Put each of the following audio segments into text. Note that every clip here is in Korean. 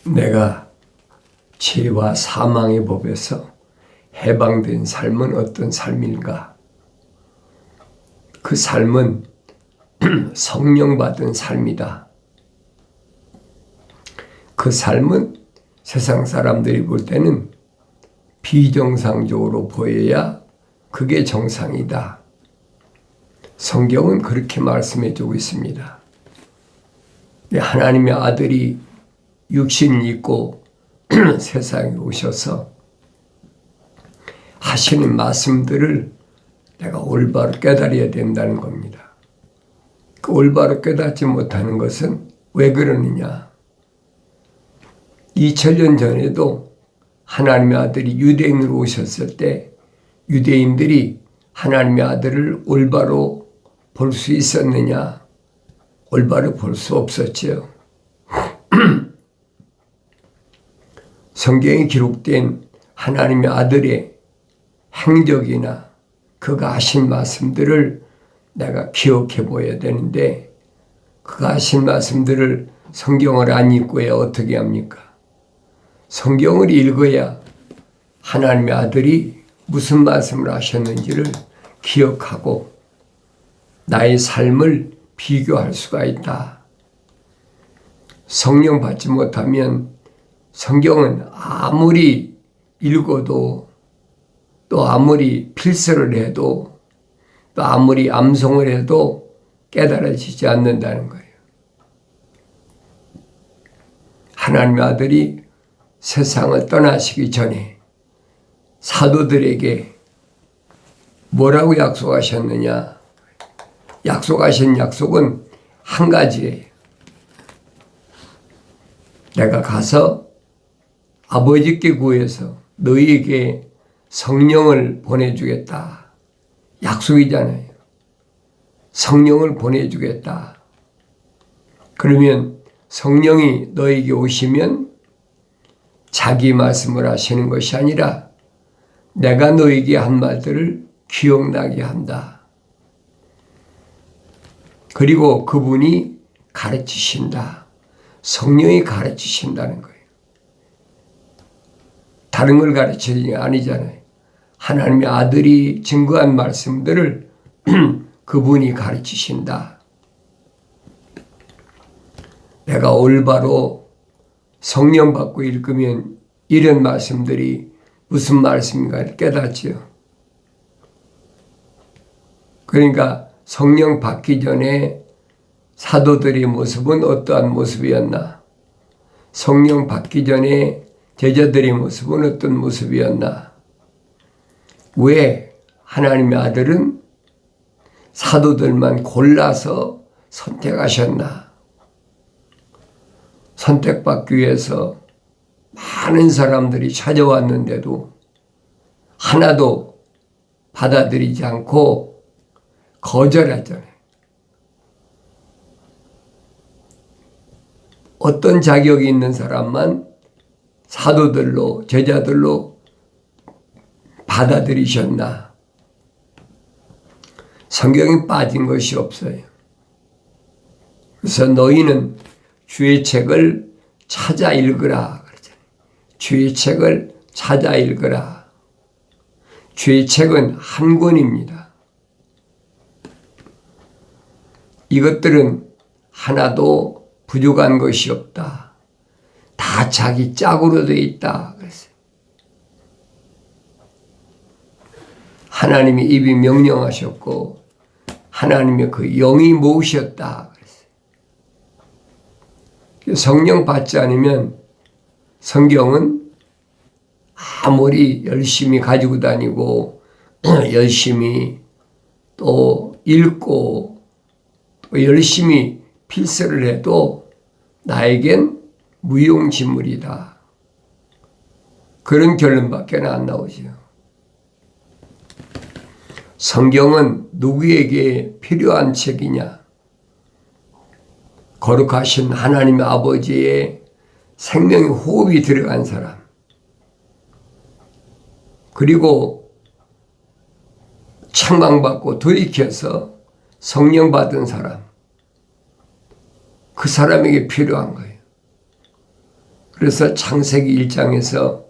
내가 죄와 사망의 법에서 해방된 삶은 어떤 삶인가? 그 삶은 성령 받은 삶이다. 그 삶은 세상 사람들이 볼 때는 비정상적으로 보여야 그게 정상이다. 성경은 그렇게 말씀해 주고 있습니다. 하나님의 아들이 육신을 입고 세상에 오셔서 하시는 말씀들을 내가 올바로 깨달아야 된다는 겁니다. 그 올바로 깨닫지 못하는 것은 왜 그러느냐? 2000년 전에도 하나님의 아들이 유대인으로 오셨을 때 유대인들이 하나님의 아들을 올바로 볼 수 있었느냐? 올바로 볼 수 없었지요. 성경에 기록된 하나님의 아들의 행적이나 그가 하신 말씀들을 내가 기억해 보아야 되는데 그가 하신 말씀들을 성경을 안 읽고야 어떻게 합니까? 성경을 읽어야 하나님의 아들이 무슨 말씀을 하셨는지를 기억하고 나의 삶을 비교할 수가 있다. 성령 받지 못하면 성경은 아무리 읽어도 또 아무리 필사를 해도 또 아무리 암송을 해도 깨달아지지 않는다는 거예요. 하나님의 아들이 세상을 떠나시기 전에 사도들에게 뭐라고 약속하셨느냐? 약속하신 약속은 한 가지예요. 내가 가서 아버지께 구해서 너희에게 성령을 보내주겠다. 약속이잖아요. 성령을 보내주겠다. 그러면 성령이 너에게 오시면 자기 말씀을 하시는 것이 아니라 내가 너에게 한 말들을 기억나게 한다. 그리고 그분이 가르치신다. 성령이 가르치신다는 거예요. 다른 걸 가르치는 게 아니잖아요. 하나님의 아들이 증거한 말씀들을 그분이 가르치신다. 내가 올바로 성령 받고 읽으면 이런 말씀들이 무슨 말씀인가를 깨닫지요. 그러니까 성령 받기 전에 사도들의 모습은 어떠한 모습이었나? 성령 받기 전에 제자들의 모습은 어떤 모습이었나? 왜 하나님의 아들은 사도들만 골라서 선택하셨나? 선택받기 위해서 많은 사람들이 찾아왔는데도 하나도 받아들이지 않고 거절하잖아요. 어떤 자격이 있는 사람만 사도들로, 제자들로 받아들이셨나? 성경에 빠진 것이 없어요. 그래서 너희는 주의 책을 찾아 읽으라. 그러잖아요. 주의 책을 찾아 읽으라. 주의 책은 한 권입니다. 이것들은 하나도 부족한 것이 없다. 다 자기 짝으로 되어 있다. 그랬어요. 하나님이 입이 명령하셨고 하나님의 그 영이 모으셨다. 그랬어요. 성령 받지 않으면 성경은 아무리 열심히 가지고 다니고 열심히 또 읽고 또 열심히 필사를 해도 나에겐 무용지물이다. 그런 결론밖에 안 나오죠. 성경은 누구에게 필요한 책이냐? 거룩하신 하나님의 아버지의 생명의 호흡이 들어간 사람, 그리고 책망받고 돌이켜서 성령 받은 사람, 그 사람에게 필요한 거예요. 그래서 창세기 1장에서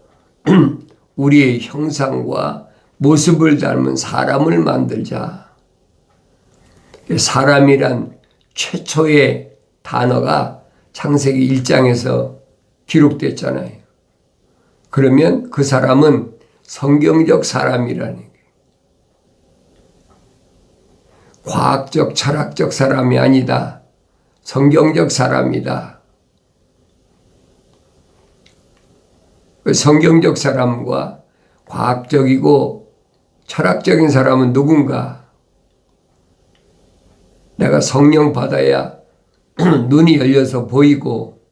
우리의 형상과 모습을 닮은 사람을 만들자. 사람이란 최초의 단어가 창세기 1장에서 기록됐잖아요. 그러면 그 사람은 성경적 사람이라는 거예요. 과학적, 철학적 사람이 아니다. 성경적 사람이다. 성경적 사람과 과학적이고 철학적인 사람은 누군가? 내가 성령 받아야 눈이 열려서 보이고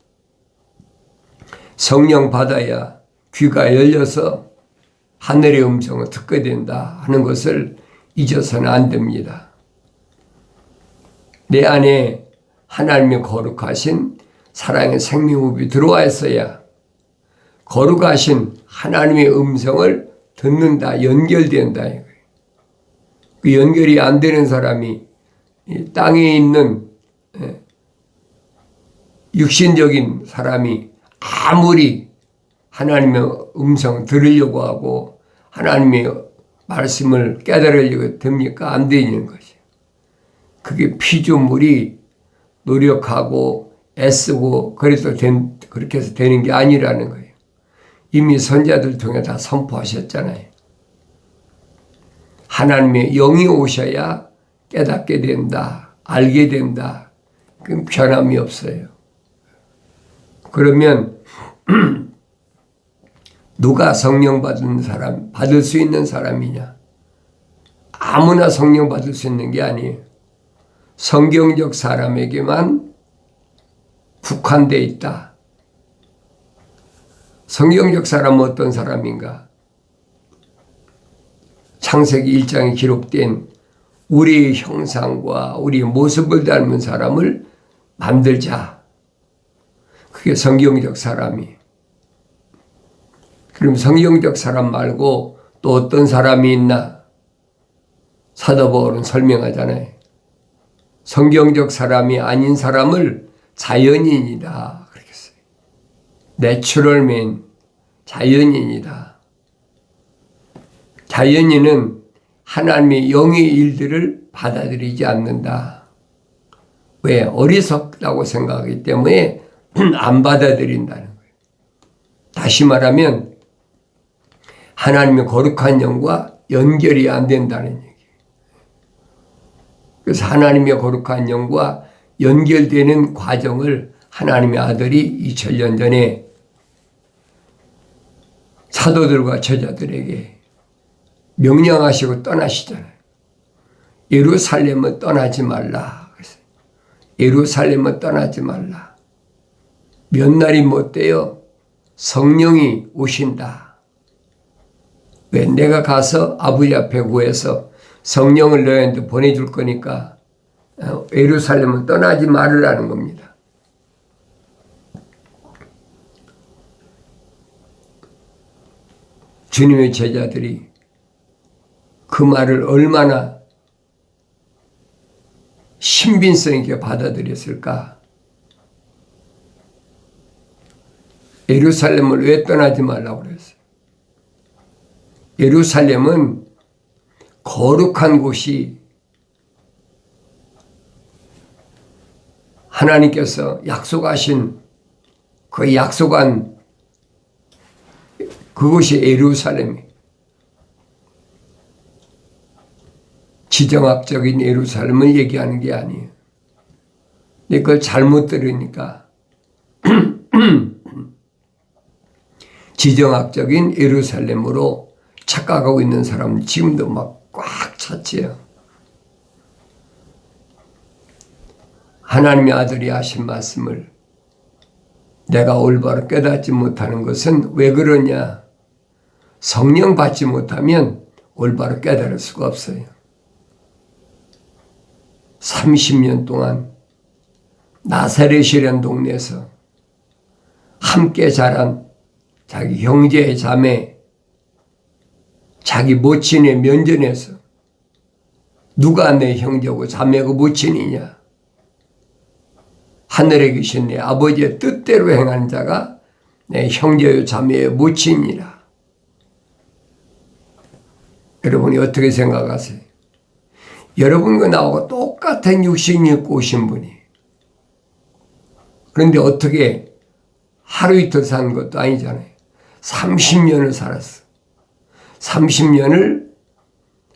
성령 받아야 귀가 열려서 하늘의 음성을 듣게 된다 하는 것을 잊어서는 안 됩니다. 내 안에 하나님의 거룩하신 사랑의 생명호흡이 들어와 있어야 거룩하신 하나님의 음성을 듣는다, 연결된다. 그 연결이 안 되는 사람이 땅에 있는 육신적인 사람이 아무리 하나님의 음성을 들으려고 하고 하나님의 말씀을 깨달으려고 됩니까? 안 되는 것이에요. 그게 피조물이 노력하고 애쓰고 그래서 그렇게 해서 되는 게 아니라는 거예요. 이미 선자들 통해 다 선포하셨잖아요. 하나님의 영이 오셔야 깨닫게 된다, 알게 된다. 그럼 변함이 없어요. 그러면 누가 성령 받은 사람, 받을 수 있는 사람이냐? 아무나 성령 받을 수 있는 게 아니에요. 성경적 사람에게만 국한되어 있다. 성경적 사람은 어떤 사람인가? 창세기 1장에 기록된 우리의 형상과 우리의 모습을 닮은 사람을 만들자. 그게 성경적 사람이에요. 그럼 성경적 사람 말고 또 어떤 사람이 있나? 사도 바울은 설명하잖아요. 성경적 사람이 아닌 사람을 자연인이다. 그렇게 써요. 내추럴맨, 자연인이다. 자연인은 하나님의 영의 일들을 받아들이지 않는다. 왜? 어리석다고 생각하기 때문에 안 받아들인다는 거예요. 다시 말하면 하나님의 거룩한 영과 연결이 안 된다는 얘기예요. 그래서 하나님의 거룩한 영과 연결되는 과정을 하나님의 아들이 2000년 전에 사도들과 제자들에게 명령하시고 떠나시잖아요. 예루살렘은 떠나지 말라. 예루살렘은 떠나지 말라. 몇 날이 못 돼요. 성령이 오신다. 왜? 내가 가서 아버지 앞에 구해서 성령을 너희한테 보내줄 거니까 예루살렘은 떠나지 말으라는 겁니다. 주님의 제자들이 그 말을 얼마나 신빙성 있게 받아들였을까? 예루살렘을 왜 떠나지 말라고 그랬어요? 예루살렘은 거룩한 곳이 하나님께서 약속하신 그 약속한 그곳이 예루살렘이에요. 지정학적인 예루살렘을 얘기하는 게 아니에요. 근데 그걸 잘못 들으니까 지정학적인 예루살렘으로 착각하고 있는 사람은 지금도 막 꽉 찼지요. 하나님의 아들이 하신 말씀을 내가 올바로 깨닫지 못하는 것은 왜 그러냐? 성령 받지 못하면 올바로 깨달을 수가 없어요. 30년 동안 나사렛이라는 동네에서 함께 자란 자기 형제 자매 자기 모친의 면전에서 누가 내 형제고 자매고 모친이냐? 하늘에 계신 내 아버지의 뜻대로 행하는 자가 내 형제요 자매의 모친이라. 여러분이 어떻게 생각하세요? 여러분과 나하고 똑같은 육신이 있고 오신 분이, 그런데 어떻게 하루 이틀 사는 것도 아니잖아요. 30년을 살았어. 30년을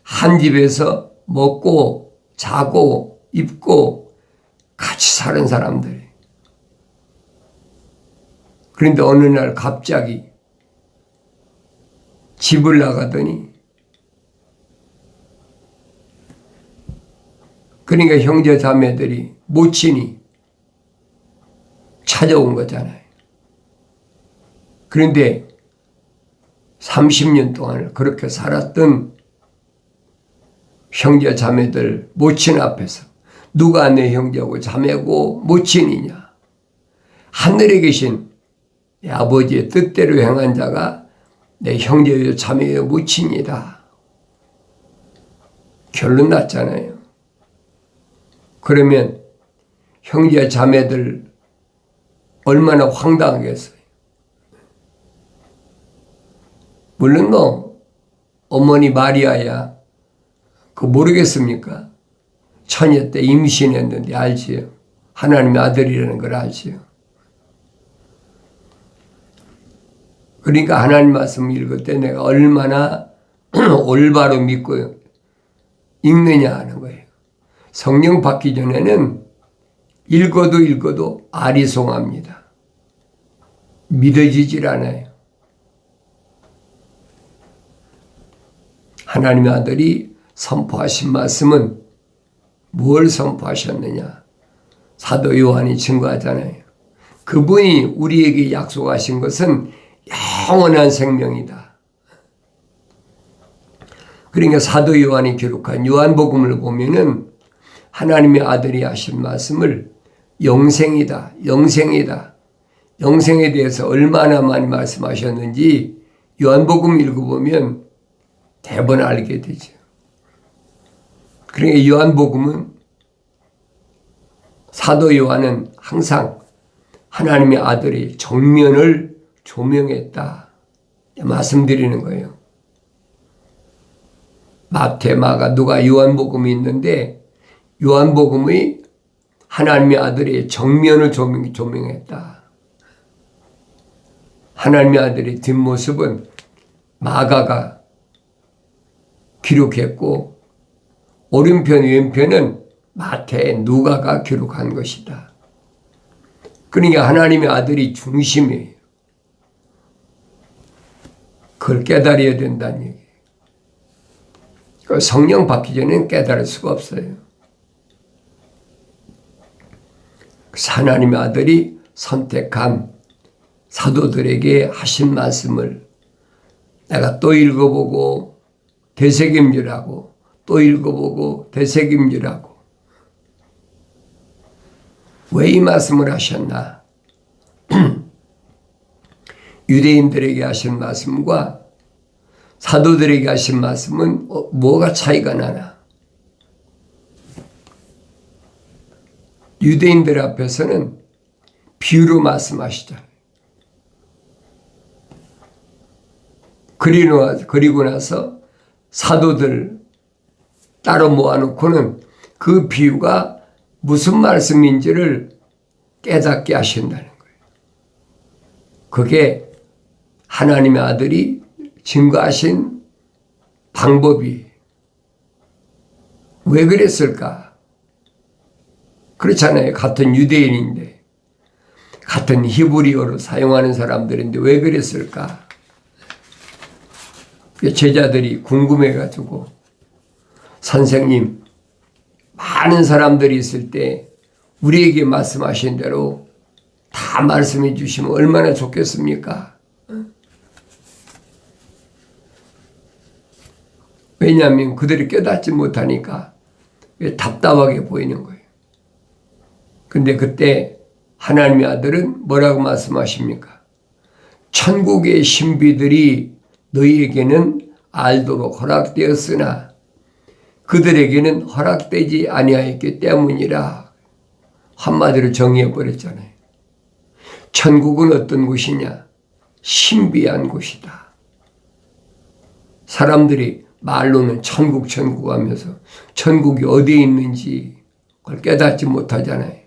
한 집에서 먹고 자고 입고 같이 사는 사람들이. 그런데 어느 날 갑자기 집을 나가더니, 그러니까 형제 자매들이, 모친이 찾아온 거잖아요. 그런데 30년 동안 그렇게 살았던 형제 자매들 모친 앞에서 누가 내 형제고 자매고 모친이냐? 하늘에 계신 아버지의 뜻대로 행한 자가 내 형제요 자매요 모친이다. 결론 났잖아요. 그러면 형제 자매들 얼마나 황당하겠어요. 물론 어머니 마리아야 모르겠습니까? 처녀 때 임신했는데 알지요. 하나님의 아들이라는 걸 알지요. 그러니까 하나님 말씀 읽을 때 내가 얼마나 올바로 믿고 읽느냐 하는 거예요. 성령 받기 전에는 읽어도 아리송합니다. 믿어지질 않아요. 하나님의 아들이 선포하신 말씀은 뭘 선포하셨느냐? 사도 요한이 증거하잖아요. 그분이 우리에게 약속하신 것은 영원한 생명이다. 그러니까 사도 요한이 기록한 요한복음을 보면은 하나님의 아들이 하신 말씀을 영생이다, 영생이다, 영생에 대해서 얼마나 많이 말씀하셨는지 요한복음 읽어보면 대번 알게 되죠. 그러니까 요한복음은, 사도 요한은 항상 하나님의 아들이 정면을 조명했다 말씀드리는 거예요. 마태, 마가, 누가 요한복음이 있는데 요한복음의 하나님의 아들이 정면을 조명했다. 하나님의 아들의 뒷모습은 마가가 기록했고 오른편 왼편은 마태, 누가가 기록한 것이다. 그러니까 하나님의 아들이 중심이에요. 그걸 깨달아야 된다는 얘기예요. 성령 받기 전에는 깨달을 수가 없어요. 하나님의 아들이 선택한 사도들에게 하신 말씀을 내가 또 읽어보고 되새김질하고 또 읽어보고 되새김질하고, 왜 이 말씀을 하셨나? 유대인들에게 하신 말씀과 사도들에게 하신 말씀은 뭐가 차이가 나나? 유대인들 앞에서는 비유로 말씀하시잖아요. 그리고 나서 사도들 따로 모아놓고는 그 비유가 무슨 말씀인지를 깨닫게 하신다는 거예요. 그게 하나님의 아들이 증거하신 방법이. 왜 그랬을까? 그렇잖아요. 같은 유대인인데, 같은 히브리어로 사용하는 사람들인데 왜 그랬을까? 제자들이 궁금해가지고, 선생님, 많은 사람들이 있을 때 우리에게 말씀하신 대로 다 말씀해 주시면 얼마나 좋겠습니까? 왜냐하면 그들이 깨닫지 못하니까 답답하게 보이는 거예요. 근데 그때 하나님의 아들은 뭐라고 말씀하십니까? 천국의 신비들이 너희에게는 알도록 허락되었으나 그들에게는 허락되지 아니하였기 때문이라. 한마디로 정의해 버렸잖아요. 천국은 어떤 곳이냐? 신비한 곳이다. 사람들이 말로는 천국 하면서 천국이 어디에 있는지 그걸 깨닫지 못하잖아요.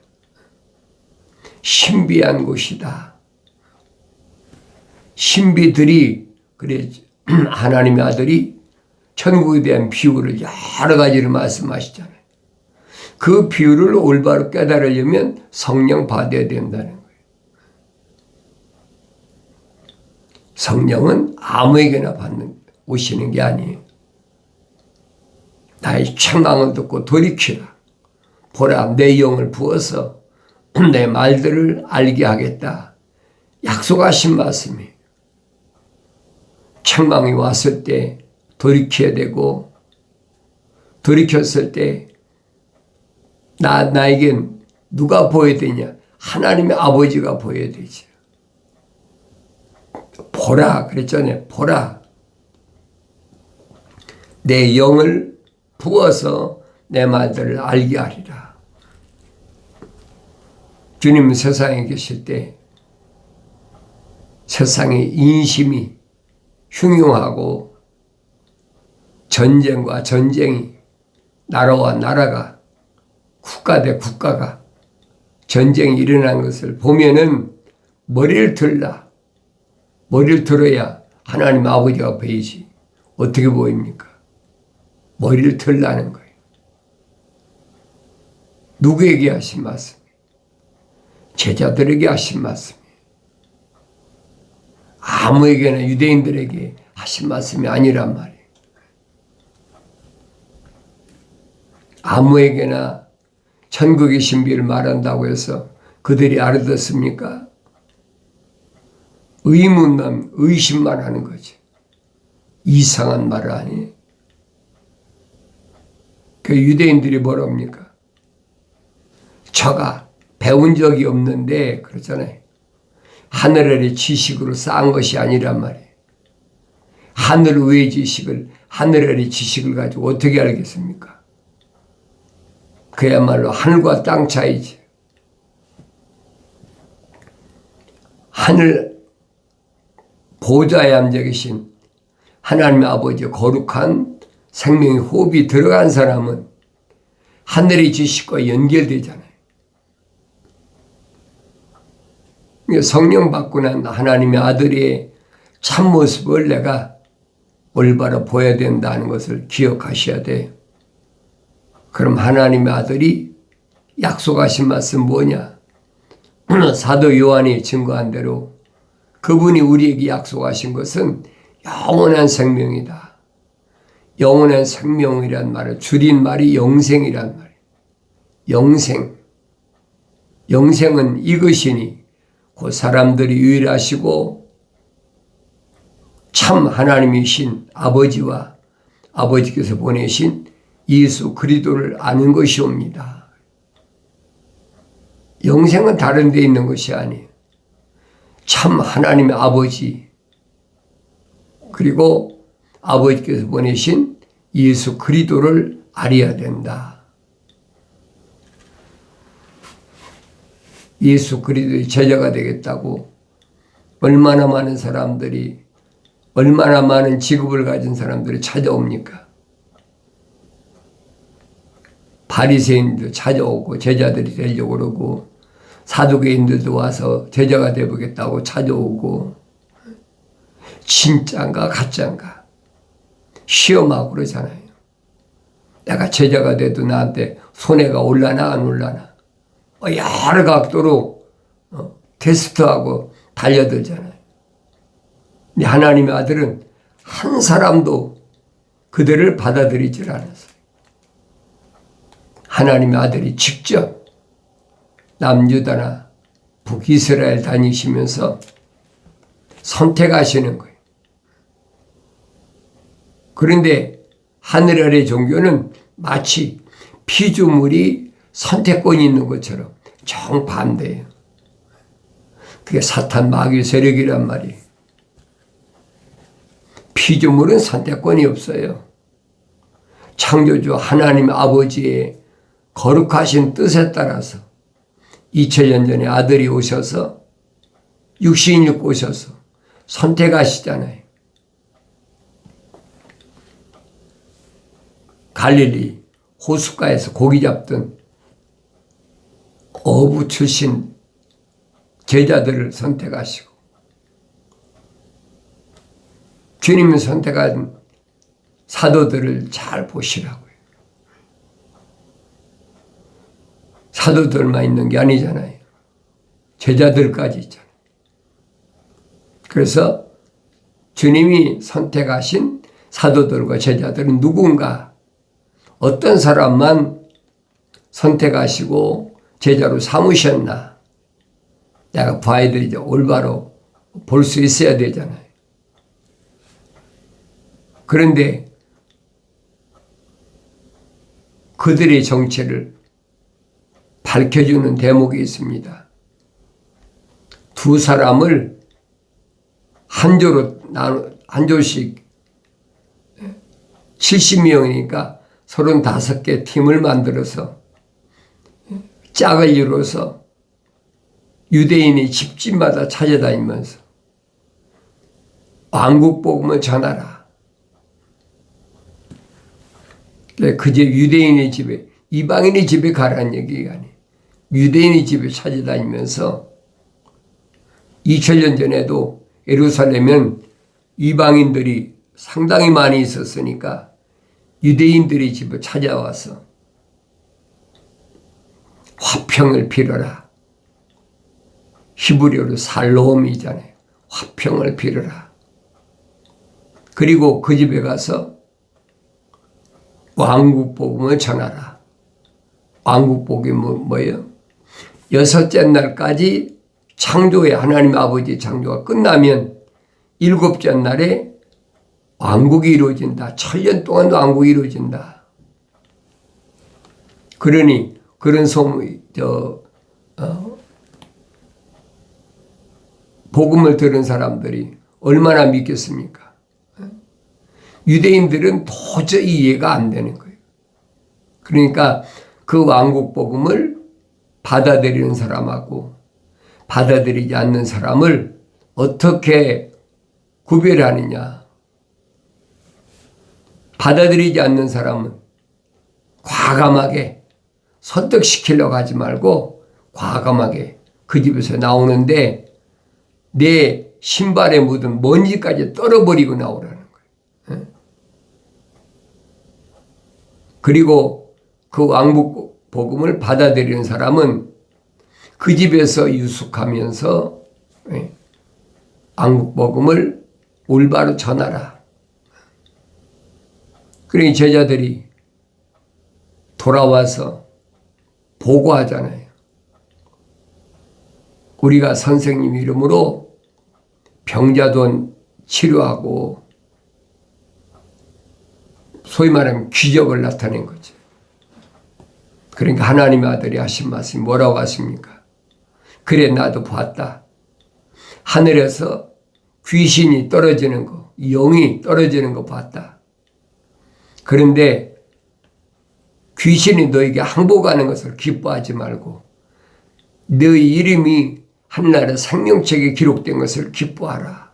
신비한 곳이다. 신비들이 그래 하나님의 아들이 천국에 대한 비유를 여러 가지로 말씀하시잖아요. 그 비유를 올바로 깨달으려면 성령 받아야 된다는 거예요. 성령은 아무에게나 오시는 게 아니에요. 나의 책망을 듣고 돌이키라. 보라, 내 영을 부어서 내 말들을 알게 하겠다. 약속하신 말씀이에요. 책망이 왔을 때 돌이켜야 되고, 돌이켰을 때 나에겐 누가 보여야 되냐? 하나님의 아버지가 보여야 되지. 보라 그랬잖아요. 보라. 내 영을 부어서 내 말들을 알게 하리라. 주님 세상에 계실 때 세상의 인심이 흉흉하고 전쟁과 전쟁이, 나라와 나라가, 국가 대 국가가 전쟁이 일어난 것을 보면은 머리를 들어야 하나님 아버지가 보이지. 어떻게 보입니까? 머리를 들라는 거예요. 누구에게 하신 말씀? 제자들에게 하신 말씀이에요. 아무에게나 유대인들에게 하신 말씀이 아니란 말이에요. 아무에게나 천국의 신비를 말한다고 해서 그들이 알아듣습니까? 의심만 하는 거지. 이상한 말을 하니. 그 유대인들이 뭐랍니까? 저가 배운 적이 없는데 그렇잖아요. 하늘 아래 지식으로 쌓은 것이 아니란 말이에요. 하늘 위의 지식을, 하늘 아래 지식을 가지고 어떻게 알겠습니까? 그야말로 하늘과 땅 차이지. 하늘 보좌에 앉아 계신 하나님의 아버지의 거룩한 생명의 호흡이 들어간 사람은 하늘의 지식과 연결되잖아요. 성령 받고 난 하나님의 아들의 참모습을 내가 올바로 보여야 된다는 것을 기억하셔야 돼요. 그럼 하나님의 아들이 약속하신 말씀 뭐냐? 사도 요한이 증거한 대로 그분이 우리에게 약속하신 것은 영원한 생명이다. 영원한 생명이란 말을 줄인 말이 영생이란 말이에요. 영생. 영생은 이것이니 그 사람들이 유일하시고 참 하나님이신 아버지와 아버지께서 보내신 예수 그리스도를 아는 것이옵니다. 영생은 다른 데 있는 것이 아니에요. 참 하나님의 아버지 그리고 아버지께서 보내신 예수 그리스도를 알아야 된다. 예수 그리스도의 제자가 되겠다고 얼마나 많은 사람들이, 얼마나 많은 직업을 가진 사람들이 찾아옵니까? 바리새인도 찾아오고 제자들이 되려고 그러고 사두개인들도 와서 제자가 되보겠다고 찾아오고 진짜인가 가짜인가 시험하고 그러잖아요. 내가 제자가 돼도 나한테 손해가 올라나 안 올라나 여러 각도로 테스트하고 달려들잖아요. 근데 하나님의 아들은 한 사람도 그들을 받아들이질 않았어요. 하나님의 아들이 직접 남유다나 북이스라엘 다니시면서 선택하시는 거예요. 그런데 하늘 아래 종교는 마치 피조물이 선택권이 있는 것처럼 정반대예요. 그게 사탄 마귀 세력이란 말이에요. 피조물은 선택권이 없어요. 창조주 하나님 아버지의 거룩하신 뜻에 따라서 2000년 전에 아들이 오셔서 육신을 입고 오셔서 선택하시잖아요. 갈릴리 호숫가에서 고기 잡던 어부 출신 제자들을 선택하시고 주님이 선택한 사도들을 잘 보시라고요. 사도들만 있는 게 아니잖아요. 제자들까지 있잖아요. 그래서 주님이 선택하신 사도들과 제자들은 누군가, 어떤 사람만 선택하시고 제자로 삼으셨나, 내가 봐야 되죠. 올바로 볼 수 있어야 되잖아요. 그런데 그들의 정체를 밝혀주는 대목이 있습니다. 두 사람을 한 조씩 70명이니까 35개 팀을 만들어서 짝을 이루어서 유대인이 집집마다 찾아다니면서 왕국 복음을 전하라. 그제 유대인의 집에, 이방인의 집에 가라는 얘기가 아니에요. 유대인의 집에 찾아다니면서 2000년 전에도 예루살렘은 이방인들이 상당히 많이 있었으니까 유대인들의 집을 찾아와서 화평을 빌어라. 히브리어로 살롬이잖아요. 화평을 빌어라. 그리고 그 집에 가서 왕국 복음을 전하라. 왕국 복음이 뭐예요? 6째 날까지 창조의 하나님 아버지 창조가 끝나면 7째 날에 왕국이 이루어진다. 1000년 동안 왕국이 이루어진다. 그러니 그런 소문이 복음을 들은 사람들이 얼마나 믿겠습니까? 유대인들은 도저히 이해가 안 되는 거예요. 그러니까 그 왕국 복음을 받아들이는 사람하고 받아들이지 않는 사람을 어떻게 구별하느냐. 받아들이지 않는 사람은 과감하게 설득시키려고 하지 말고 과감하게 그 집에서 나오는데 내 신발에 묻은 먼지까지 떨어버리고 나오라는 거예요. 그리고 그 왕국 복음을 받아들이는 사람은 그 집에서 유숙하면서 왕국 복음을 올바로 전하라. 그러니 제자들이 돌아와서 보고하잖아요. 우리가 선생님 이름으로 병자도 치료하고 소위 말하면 기적을 나타낸 거죠. 그러니까 하나님의 아들이 하신 말씀이 뭐라고 하십니까? 그래 나도 봤다. 하늘에서 귀신이 떨어지는 거, 영이 떨어지는 거 봤다. 그런데 귀신이 너에게 항복하는 것을 기뻐하지 말고 너의 이름이 하늘나라 생명책에 기록된 것을 기뻐하라.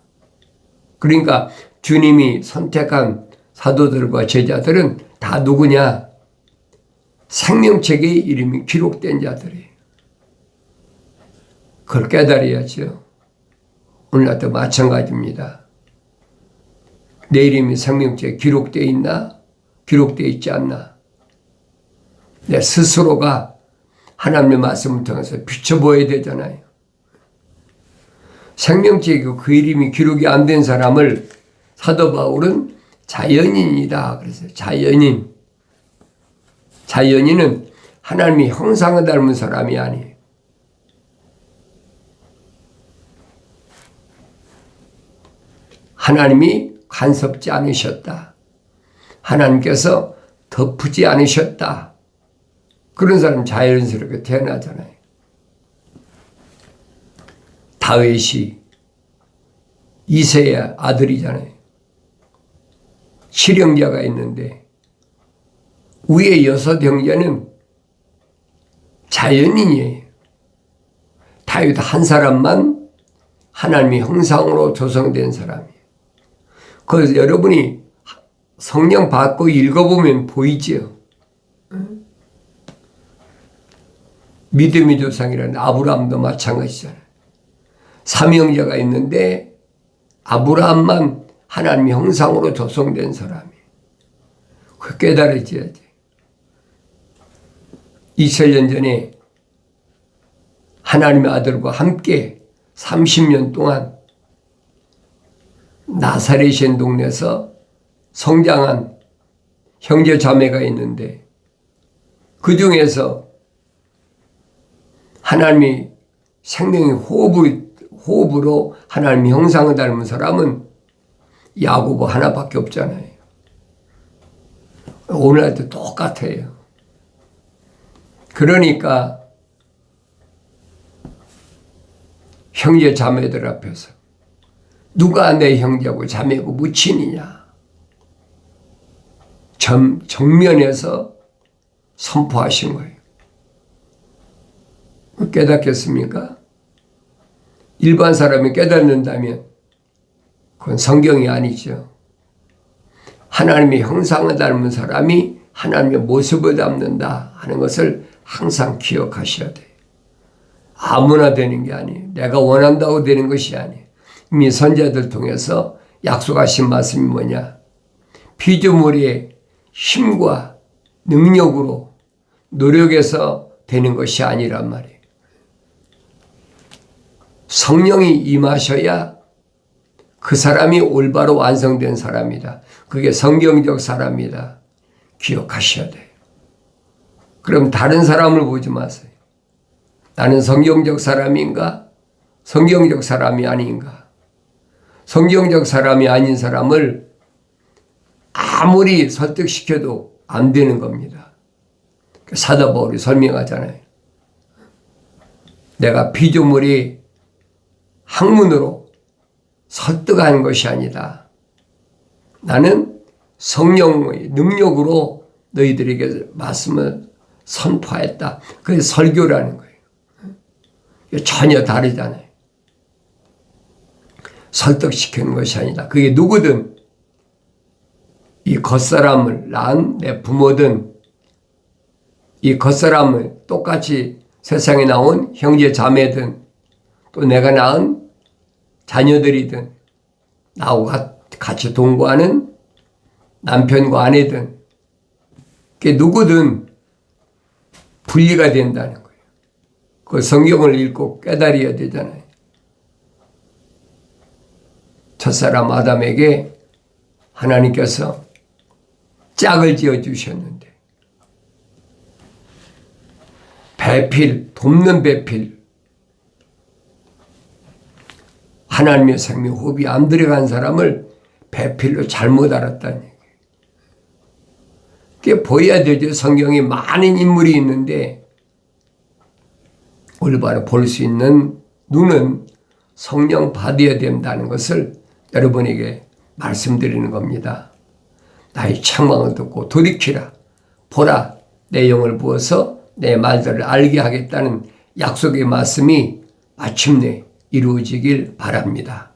그러니까 주님이 선택한 사도들과 제자들은 다 누구냐? 생명책에 이름이 기록된 자들이에요. 그걸 깨달아야죠. 오늘날도 마찬가지입니다. 내 이름이 생명책에 기록되어 있나? 기록되어 있지 않나? 내 스스로가 하나님의 말씀을 통해서 비춰보아야 되잖아요. 생명책에 그 이름이 기록이 안 된 사람을 사도 바울은 자연인이다 그랬어요. 자연인. 자연인은 하나님의 형상을 닮은 사람이 아니에요. 하나님이 간섭지 않으셨다. 하나님께서 덮지 않으셨다. 그런 사람 자연스럽게 태어나잖아요. 다윗이 이새의 아들이잖아요. 칠형제가 있는데 위에 6 형제는 자연인이에요. 다윗 한 하나님의 형상으로 조성된 사람이에요. 그래서 여러분이 성령 받고 읽어보면 보이지요. 믿음의 조상이라는 아브라함도 마찬가지잖아요. 삼형제가 있는데 아브라함만 하나님의 형상으로 조성된 사람이에요. 그 깨달아져야지. 2000년 전에 하나님의 아들과 함께 30년 동안 나사렛이라는 동네에서 성장한 형제 자매가 있는데 그 중에서 하나님이 생명의 호흡으로 하나님의 형상을 닮은 사람은 야고보 하나밖에 없잖아요. 오늘날도 똑같아요. 그러니까 형제 자매들 앞에서 누가 내 형제고 자매고 묻히느냐 정면에서 선포하신 거예요. 깨닫겠습니까? 일반 사람이 깨닫는다면 그건 성경이 아니죠. 하나님의 형상을 닮은 사람이 하나님의 모습을 닮는다 하는 것을 항상 기억하셔야 돼요. 아무나 되는 게 아니에요. 내가 원한다고 되는 것이 아니에요. 이미 선지자들 통해서 약속하신 말씀이 뭐냐? 피조물의 힘과 능력으로 노력해서 되는 것이 아니란 말이에요. 성령이 임하셔야 그 사람이 올바로 완성된 사람이다. 그게 성경적 사람이다. 기억하셔야 돼요. 그럼 다른 사람을 보지 마세요. 나는 성경적 사람인가? 성경적 사람이 아닌가? 성경적 사람이 아닌 사람을 아무리 설득시켜도 안 되는 겁니다. 사도 바울이 설명하잖아요. 내가 피조물이 학문으로 설득하는 것이 아니다. 나는 성령의 능력으로 너희들에게 말씀을 선포했다. 그게 설교라는 거예요. 전혀 다르잖아요. 설득시키는 것이 아니다. 그게 누구든 이 겉사람을 낳은 내 부모든 이 겉사람을 똑같이 세상에 나온 형제 자매든 또 내가 낳은 자녀들이든 나하고 같이 동거하는 남편과 아내든 그게 누구든 분리가 된다는 거예요. 그 성경을 읽고 깨달아야 되잖아요. 첫사람 아담에게 하나님께서 짝을 지어 주셨는데 배필, 돕는 배필, 하나님의 생명 호흡이 안 들어간 사람을 배필로 잘못 알았다는 얘기예요. 그게 보여야 되죠. 성경에 많은 인물이 있는데 올바로 볼 수 있는 눈은 성령 받아야 된다는 것을 여러분에게 말씀드리는 겁니다. 나의 책망을 듣고 돌이키라. 보라, 내 영을 부어서 내 말들을 알게 하겠다는 약속의 말씀이 마침내 이루어지길 바랍니다.